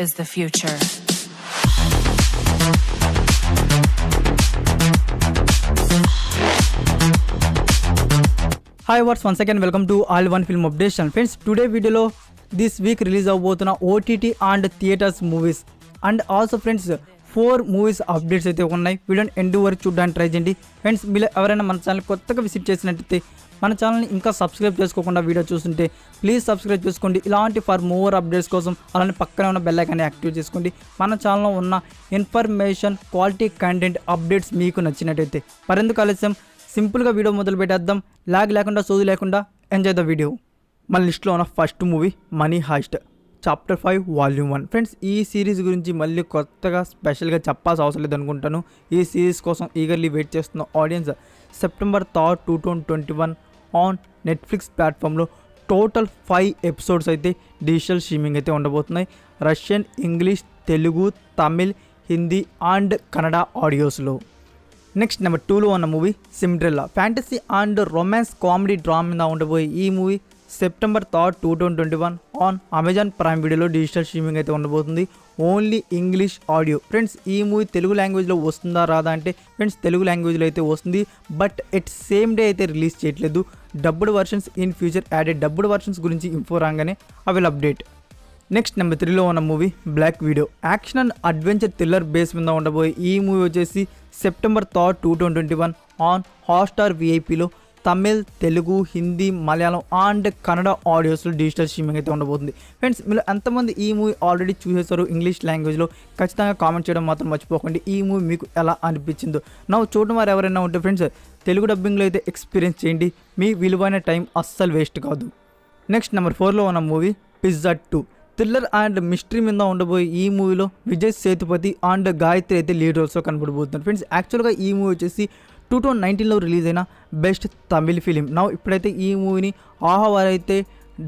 is the future. Hi, once again welcome to All One Film Update. Friends, today video lo this week release avobotuna OTT and theaters movies and also friends 4 movies updates అయితే ఉన్నాయి. వీడియోని end వరకు చూడడానికి try చేయండి. Friends, మీరు ఎవరైనా మన channel కొత్తగా విజిట్ చేసినట్లయితే మన ఛానల్ని ఇంకా సబ్స్క్రైబ్ చేసుకోకుండా వీడియో చూస్తుంటే ప్లీజ్ సబ్స్క్రైబ్ చేసుకోండి. ఇలాంటి ఫర్ మోర్ అప్డేట్స్ కోసం అలానే పక్కనే ఉన్న బెల్ ఐకాన్ని యాక్టివేట్ చేసుకోండి. మన ఛానల్లో ఉన్న ఇన్ఫర్మేషన్ క్వాలిటీ కంటెంట్ అప్డేట్స్ మీకు నచ్చినట్టయితే మరెందుకు ఆలస్యం, సింపుల్గా వీడియో మొదలు పెట్టేద్దాం. లాగ్ లేకుండా సోది లేకుండా ఎంజాయ్ ద వీడియో. మన లిస్ట్లో ఉన్న first movie money heist chapter 5 volume 1. Friends, ఈ సిరీస్ గురించి మళ్ళీ కొత్తగా స్పెషల్గా చెప్పాల్సిన అవసరం లేదు అనుకుంటాను. ఈ సిరీస్ కోసం ఈగర్లీ వెయిట్ చేస్తున్న ఆడియన్స్ సెప్టెంబర్ 3, 2021 ఆన్ నెట్ఫ్లిక్స్ ప్లాట్ఫామ్లో టోటల్ 5 ఎపిసోడ్స్ అయితే డిజిటల్ స్ట్రీమింగ్ అయితే ఉండబోతున్నాయి. Russian, English, Telugu, Tamil, Hindi and Kannada ఆడియోస్లో. నెక్స్ట్ నెంబర్ 2లో ఉన్న movie Cinderella fantasy and romance comedy drama మీద ఉండబోయే ఈ movie September 3, 2021 on Amazon Prime వీడియోలో డిజిటల్ స్ట్రీమింగ్ అయితే ఉండబోతుంది. Only English audio. ఫ్రెండ్స్, ఈ మూవీ తెలుగు లాంగ్వేజ్లో వస్తుందా రాదా అంటే ఫ్రెండ్స్ తెలుగు లాంగ్వేజ్లో అయితే వస్తుంది, బట్ ఇట్ సేమ్ డే అయితే రిలీజ్ చేయట్లేదు. Dubbed versions in future added. Dubbed versions గురించి ఇన్ఫో రాగానే I will update. Next number 3లో ఉన్న movie black widow action and adventure thriller base మీద ఉండబోయే ఈ మూవీ వచ్చేసి సెప్టెంబర్ 3, 2021 ఆన్ హాట్స్టార్ విఐపిలో తమిళ్, తెలుగు, హిందీ, మలయాళం అండ్ కన్నడ ఆడియోస్లో డిజిటల్ స్ట్రీమింగ్ అయితే ఉండబోతుంది. ఫ్రెండ్స్, మీరు ఎంతమంది ఈ మూవీ ఆల్రెడీ చూసేశారు ఇంగ్లీష్ లాంగ్వేజ్లో ఖచ్చితంగా కామెంట్ చేయడం మాత్రం మర్చిపోకండి. ఈ మూవీ మీకు ఎలా అనిపించిందో. నా చూడడం వారు ఎవరైనా ఉంటే ఫ్రెండ్స్ తెలుగు డబ్బింగ్లో అయితే ఎక్స్పీరియన్స్ చేయండి. మీ విలువైన టైం అస్సలు వేస్ట్ కాదు. నెక్స్ట్ నెంబర్ 4లో ఉన్న movie pizza 2 thriller and mystery మీద ఉండబోయే ఈ మూవీలో విజయ్ సేతుపతి అండ్ గాయత్రి అయితే లీడ్ రోల్స్లో కనబడబోతున్నారు. ఫ్రెండ్స్, యాక్చువల్గా ఈ మూవీ వచ్చేసి 2019లో రిలీజ్ అయిన బెస్ట్ తమిళ్ ఫిలిం. నా ఇప్పుడైతే ఈ మూవీని ఆహా వారైతే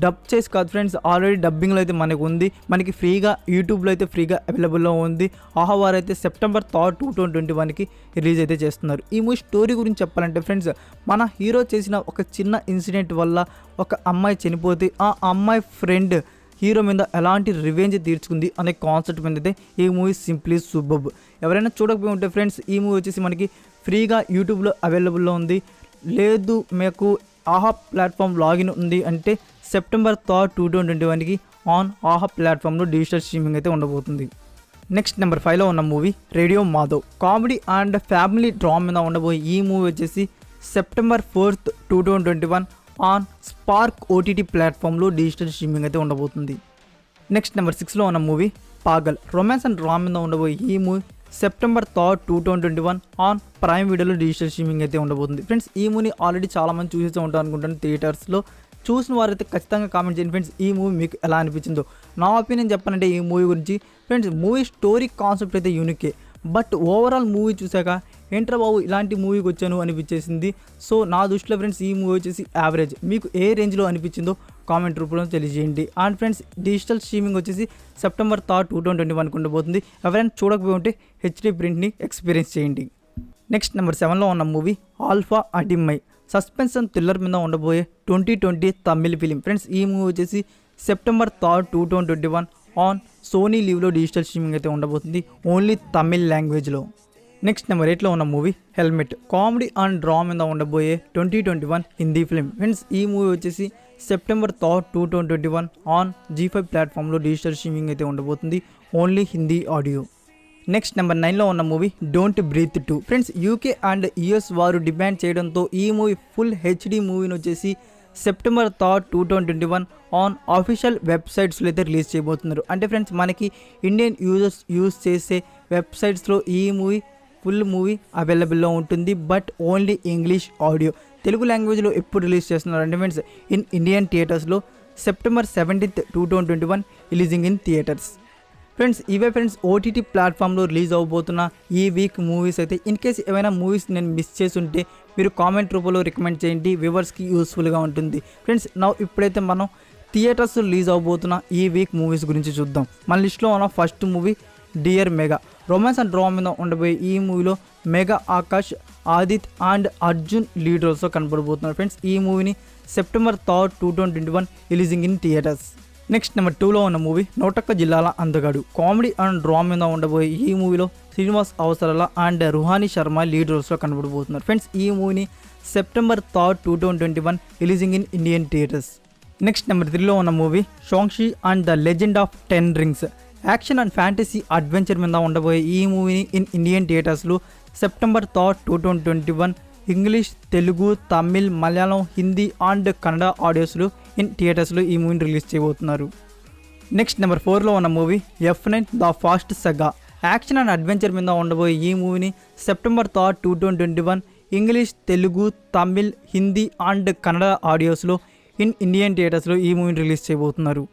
డబ్ చేసి కాదు ఫ్రెండ్స్, ఆల్రెడీ డబ్బింగ్లో అయితే మనకు ఉంది. మనకి ఫ్రీగా యూట్యూబ్లో అయితే ఫ్రీగా అవైలబుల్లో ఉంది. ఆహా వారైతే సెప్టెంబర్ 3, 2021కి రిలీజ్ అయితే చేస్తున్నారు. ఈ మూవీ స్టోరీ గురించి చెప్పాలంటే ఫ్రెండ్స్, మన హీరో చేసిన ఒక చిన్న ఇన్సిడెంట్ వల్ల ఒక అమ్మాయి చనిపోతే ఆ అమ్మాయి ఫ్రెండ్ హీరో మీద ఎలాంటి రివెంజ్ తీర్చుకుంది అనే కాన్సెప్ట్ మీద అయితే ఈ మూవీ సింప్లీ సూపర్బ్. ఎవరైనా చూడకపోయి ఉంటే ఫ్రెండ్స్, ఈ మూవీ వచ్చేసి మనకి ఫ్రీగా యూట్యూబ్లో అవైలబుల్లో ఉంది. లేదు మీకు ఆహా ప్లాట్ఫామ్ లాగిన్ ఉంది అంటే సెప్టెంబర్ 3, 2021కి ఆన్ ఆహా ప్లాట్ఫామ్లో డిజిటల్ స్ట్రీమింగ్ అయితే ఉండబోతుంది. నెక్స్ట్ నెంబర్ 5లో ఉన్న movie radio Madhav comedy and family drama మీద ఉండబోయే ఈ మూవీ వచ్చేసి సెప్టెంబర్ 4, 2021 ఆన్ స్పార్క్ ఓటీటీ ప్లాట్ఫామ్లో డిజిటల్ స్ట్రీమింగ్ అయితే ఉండబోతుంది. నెక్స్ట్ నెంబర్ 6లో ఉన్న movie Paagal romance and drama మీద ఉండబోయే ఈ మూవీ సెప్టెంబర్ 3, 2021 ఆన్ ప్రైమ్ వీడియోలో డిజిటల్ స్ట్రీమింగ్ అయితే ఉండబోతుంది. ఫ్రెండ్స్, ఈ మూవీ ఆల్రెడీ చాలామంది చూసేస్తూ ఉంటారు అనుకుంటాను థియేటర్స్లో. చూసిన వారైతే ఖచ్చితంగా కామెంట్ చేయండి ఫ్రెండ్స్, ఈ మూవీ మీకు ఎలా అనిపించిందో. నా ఒపీనియన్ చెప్పాలంటే ఈ మూవీ గురించి ఫ్రెండ్స్, మూవీ స్టోరీ కాన్సెప్ట్ అయితే యూనికే, బట్ ఓవరాల్ మూవీ చూసాక ఏంట్రా బాబు ఇలాంటి మూవీకి వచ్చాను అనిపించేసింది. సో నా దృష్టిలో ఫ్రెండ్స్ ఈ మూవీ వచ్చేసి యావరేజ్. మీకు ఏ రేంజ్లో అనిపించిందో కామెంట్ రూపంలో తెలియజేయండి. అండ్ ఫ్రెండ్స్, డిజిటల్ స్ట్రీమింగ్ వచ్చేసి సెప్టెంబర్ 3, 2021 ఉండబోతుంది. ఎవరైనా చూడకపోయి ఉంటే హెచ్డీ ప్రింట్ని ఎక్స్పీరియన్స్ చేయండి. నెక్స్ట్ నెంబర్ 7లో ఉన్న మూవీ ఆల్ఫా అడిమ్మై సస్పెన్స్ అండ్ థ్రిల్లర్ మీద ఉండబోయే 2020 తమిళ్ ఫిలిం. ఫ్రెండ్స్, ఈ మూవీ వచ్చేసి సెప్టెంబర్ 3, 2021 ఆన్ సోనీ లీవ్లో డిజిటల్ స్ట్రీమింగ్ అయితే ఉండబోతుంది, ఓన్లీ తమిళ్ లాంగ్వేజ్లో. నెక్స్ట్ నెంబర్ 8లో ఉన్న movie helmet comedy and drama మీద ఉండబోయే 2021 హిందీ ఫిలిం. ఫ్రెండ్స్, ఈ మూవీ వచ్చేసి సెప్టెంబర్ 3, 2021 ఆన్ G5 ప్లాట్ఫామ్లో డిజిటల్ స్ట్రీమింగ్ అయితే ఉండబోతుంది, only Hindi audio. Next number 9లో ఉన్న movie don't breathe 2. Friends, UK and US వారు డిమాండ్ చేయడంతో ఈ మూవీ ఫుల్ హెచ్డీ మూవీని వచ్చేసి సెప్టెంబర్ 3, 2021 ఆన్ అఫీషియల్ వెబ్సైట్స్లో అయితే రిలీజ్ చేయబోతున్నారు. అంటే ఫ్రెండ్స్, మనకి ఇండియన్ యూజర్స్ యూజ్ చేసే వెబ్సైట్స్లో ఈ మూవీ ఫుల్ మూవీ అవైలబుల్లో ఉంటుంది, but only English audio. Telugu లాంగ్వేజ్లో ఎప్పుడు రిలీజ్ చేస్తున్నారు అంటే ఫ్రెండ్స్ ఇన్ ఇండియన్ థియేటర్స్లో September 17, 2021 releasing in theatres. Friends, ఇవే ఫ్రెండ్స్ ఓటీటీ ప్లాట్ఫామ్లో రిలీజ్ అవ్వబోతున్న ఈ వీక్ మూవీస్ అయితే. ఇన్ కేస్ ఏమైనా మూవీస్ నేను మిస్ చేసి ఉంటే మీరు కామెంట్ రూపంలో రికమెండ్ చేయండి, వ్యూవర్స్కి యూస్ఫుల్గా ఉంటుంది. ఫ్రెండ్స్, ఇప్పుడైతే మనం థియేటర్స్ రిలీజ్ అవ్వబోతున్న ఈ వీక్ మూవీస్ గురించి చూద్దాం. మన లిస్ట్లో ఉన్న first movie dear Megha romance and drama మీద ఉండబోయే ఈ మూవీలో మెగా ఆకాష్, ఆదిత్ అండ్ అర్జున్ లీడ్ రోల్స్లో కనబడబోతున్నారు. ఫ్రెండ్స్, ఈ మూవీని September 3, 2021 releasing in theatres. Next number 2లో ఉన్న మూవీ నోటక్క జిల్లాల అందగాడు. కామెడీ అండ్ డ్రామా మీద ఉండబోయే ఈ మూవీలో శ్రీనివాస్ అవసరాల అండ్ రుహానీ శర్మ లీడ్ రోల్స్లో కనబడబోతున్నారు. ఫ్రెండ్స్ ఈ మూవీని September 3rd, 2021 releasing in Indian theatres. Next number 3లో ఉన్న movie Shang Chi and the legend of 10 rings. Action and fantasy adventure మీద ఉండబోయే ఈ మూవీని ఇన్ ఇండియన్ థియేటర్స్లో September 3rd, 2021 English, Telugu, Tamil, Malayalam, Hindi and Kannada ఆడియోస్లో ఇన్ థియేటర్స్లో ఈ మూవీని రిలీజ్ చేయబోతున్నారు. నెక్స్ట్ నెంబర్ 4లో ఉన్న movie F9 the fast saga. Action and adventure మీద ఉండబోయే ఈ మూవీని September 3rd, 2021 English, Telugu, Tamil, Hindi and Kannada ఆడియోస్లో ఇన్ ఇండియన్ థియేటర్స్లో ఈ మూవీని రిలీజ్ చేయబోతున్నారు.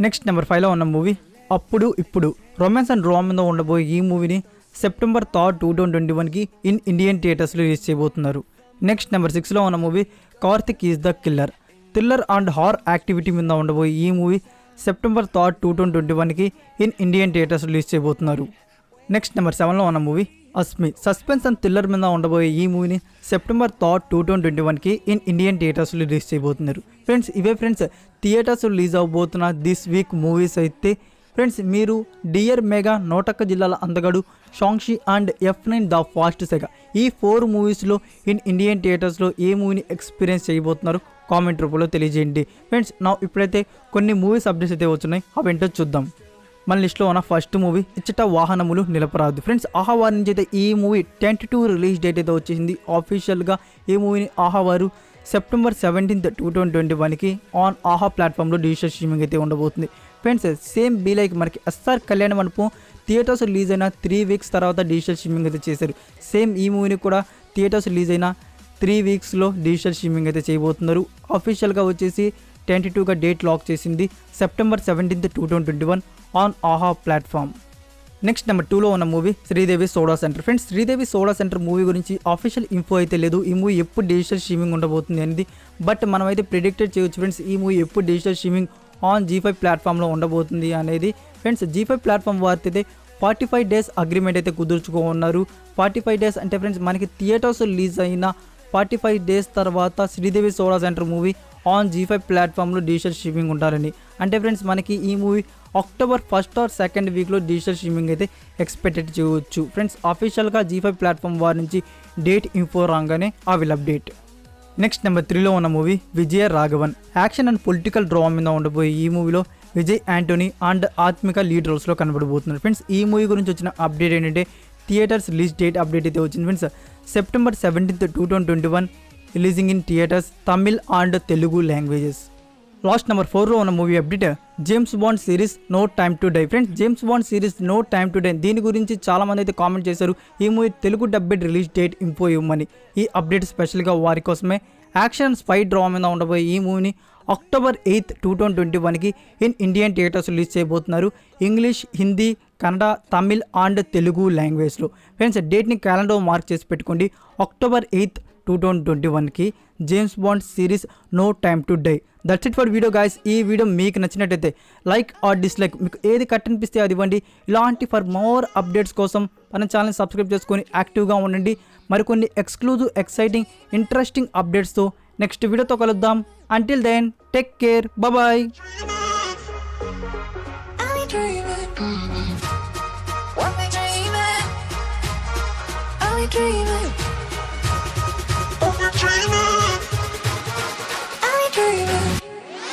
నెక్స్ట్ నెంబర్ 5లో ఉన్న మూవీ అప్పుడు ఇప్పుడు. రొమాన్స్ అండ్ డ్రామా మీద ఉండబోయే ఈ మూవీని September 3rd, 2021కి ఇన్ ఇండియన్ థియేటర్స్లో రిలీజ్ చేయబోతున్నారు. నెక్స్ట్ నెంబర్ 6లో ఉన్న movie Karthik is the killer. Thriller and horror activity మీద ఉండబోయే ఈ మూవీ September 3rd, 2021కి ఇన్ ఇండియన్ థియేటర్స్ రిలీజ్ చేయబోతున్నారు. నెక్స్ట్ నెంబర్ 7లో ఉన్న movie Asmi. Suspense and thriller మీద ఉండబోయే ఈ మూవీని September 3rd, 2021కి ఇన్ ఇండియన్ థియేటర్స్ రిలీజ్ చేయబోతున్నారు. ఫ్రెండ్స్ ఇవే ఫ్రెండ్స్ థియేటర్స్ రిలీజ్ అవబోతున్న దిస్ వీక్ మూవీస్ అయితే ఫ్రెండ్స్ మీరు డియర్ మెగా, నోటక్క జిల్లాల అందగాడు, Shang Chi and F9 the fast saga ఈ 4 మూవీస్లో ఇన్ ఇండియన్ థియేటర్స్లో ఏ మూవీని ఎక్స్పీరియన్స్ చేయబోతున్నారు కామెంట్ రూపంలో తెలియజేయండి. ఫ్రెండ్స్ ఇప్పుడైతే కొన్ని మూవీస్ అప్డేట్స్ అయితే వచ్చున్నాయి, అవేంటో చూద్దాం. మన లిస్ట్లో ఉన్న ఫస్ట్ మూవీ ఇచ్చట వాహనములు నిలపరాదు. ఫ్రెండ్స్ ఆహా వారి నుంచి అయితే ఈ మూవీ 10/2 రిలీజ్ డేట్ అయితే వచ్చేసింది. ఆఫీషియల్గా ఈ మూవీని ఆహా వారు September 17th, 2021కి ఆన్ ఆహా ప్లాట్ఫామ్లో డిజిటల్ స్ట్రీమింగ్ అయితే ఉండబోతుంది. ఫ్రెండ్స్ సేమ్ బీ లైక్ మనకి ఎస్ఆర్ కళ్యాణ మండపం థియేటర్స్ రిలీజ్ అయిన 3 weeks తర్వాత డిజిటల్ స్ట్రీమింగ్ అయితే చేశారు. సేమ్ ఈ మూవీని కూడా థియేటర్స్ రిలీజ్ అయిన 3 weeksలో డిజిటల్ స్ట్రీమింగ్ అయితే చేయబోతున్నారు. అఫీషియల్గా వచ్చేసి 10/2గా డేట్ లాక్ చేసింది September 17th, 2021 ఆన్ ఆహా ప్లాట్ఫామ్. నెక్స్ట్ నెంబర్ 2లో ఉన్న movie Sridevi soda centre. Friends Sridevi soda centre movie గురించి ఆఫీషియల్ ఇన్ఫో అయితే లేదు, ఈ మూవీ ఎప్పుడు డిజిటల్ స్ట్రీమింగ్ ఉండబోతుంది అనేది. బట్ మనమైతే ప్రిడిక్టెడ్ చేయొచ్చు ఫ్రెండ్స్ ఈ మూవీ ఎప్పుడు డిజిటల్ స్ట్రీమింగ్ ఆన్ G5 ప్లాట్ఫామ్లో ఉండబోతుంది అనేది. ఫ్రెండ్స్ G5 ప్లాట్ఫామ్ వారితో అయితే 45 days అగ్రిమెంట్ అయితే కుదుర్చుకున్నారు. 45 days అంటే ఫ్రెండ్స్ మనకి థియేటర్స్ రిలీజ్ అయిన 45 days తర్వాత Sridevi soda centre movie on G5 ప్లాట్ఫామ్లో డిజిటల్ స్ట్రీమింగ్ ఉంటారని. అంటే ఫ్రెండ్స్ మనకి ఈ movie October 1st or 2nd వీక్లో డిజిటల్ స్ట్రీమింగ్ అయితే ఎక్స్పెక్టెడ్ చేయవచ్చు. ఫ్రెండ్స్ అఫీషియల్గా G5 ప్లాట్ఫామ్ వారి నుంచి డేట్ ఇన్ఫో రాగానే ఆ విల్ అప్డేట్. నెక్స్ట్ నెంబర్ 3లో ఉన్న movie Vijaya Raghavan. Action and political drama మీద ఉండబోయే ఈ మూవీలో విజయ్ యాంటోనీ అండ్ ఆత్మిక లీడ్ రోల్స్లో కనబడబోతున్నారు. ఫ్రెండ్స్ ఈ మూవీ గురించి వచ్చిన అప్డేట్ ఏంటంటే థియేటర్స్ రిలీజ్ డేట్ అప్డేట్ అయితే వచ్చింది. Friends September 17th, 2021 releasing in theatres Tamil and Telugu languages. Last number 4లో ఉన్న movie update James Bond series no time to die. Friends James Bond series no time to die దీని గురించి చాలామంది అయితే comment చేశారు ఈ movie Telugu dubbed release date info ఇవ్వమని. ఈ అప్డేట్ స్పెషల్గా వారి కోసమే. యాక్షన్ స్పై డ్రామా మీద ఉండబోయే ఈ మూవీని October 8th, 2021కి ఇన్ ఇండియన్ థియేటర్స్ రిలీజ్ చేయబోతున్నారు. ఇంగ్లీష్, హిందీ, కన్నడ, తమిళ్ అండ్ తెలుగు లాంగ్వేజ్లో. ఫ్రెండ్స్ డేట్ని క్యాలెండర్ మార్క్ చేసి పెట్టుకోండి. October 8th, 2021కి James Bond series no time to die. That's it for video guys. ఈ వీడియో మీకు నచ్చినట్టయితే లైక్ ఆర్ డిస్లైక్ మీకు ఏది కట్టనిపిస్తే అది ఇవ్వండి. ఇలాంటి ఫర్ మోర్ అప్డేట్స్ కోసం మన ఛానల్ సబ్స్క్రైబ్ చేసుకొని యాక్టివ్గా ఉండండి. మరికొన్ని ఎక్స్క్లూజివ్, ఎక్సైటింగ్, ఇంట్రెస్టింగ్ అప్డేట్స్తో నెక్స్ట్ వీడియోతో కలుద్దాం. Until then take care, bye. Dreaming.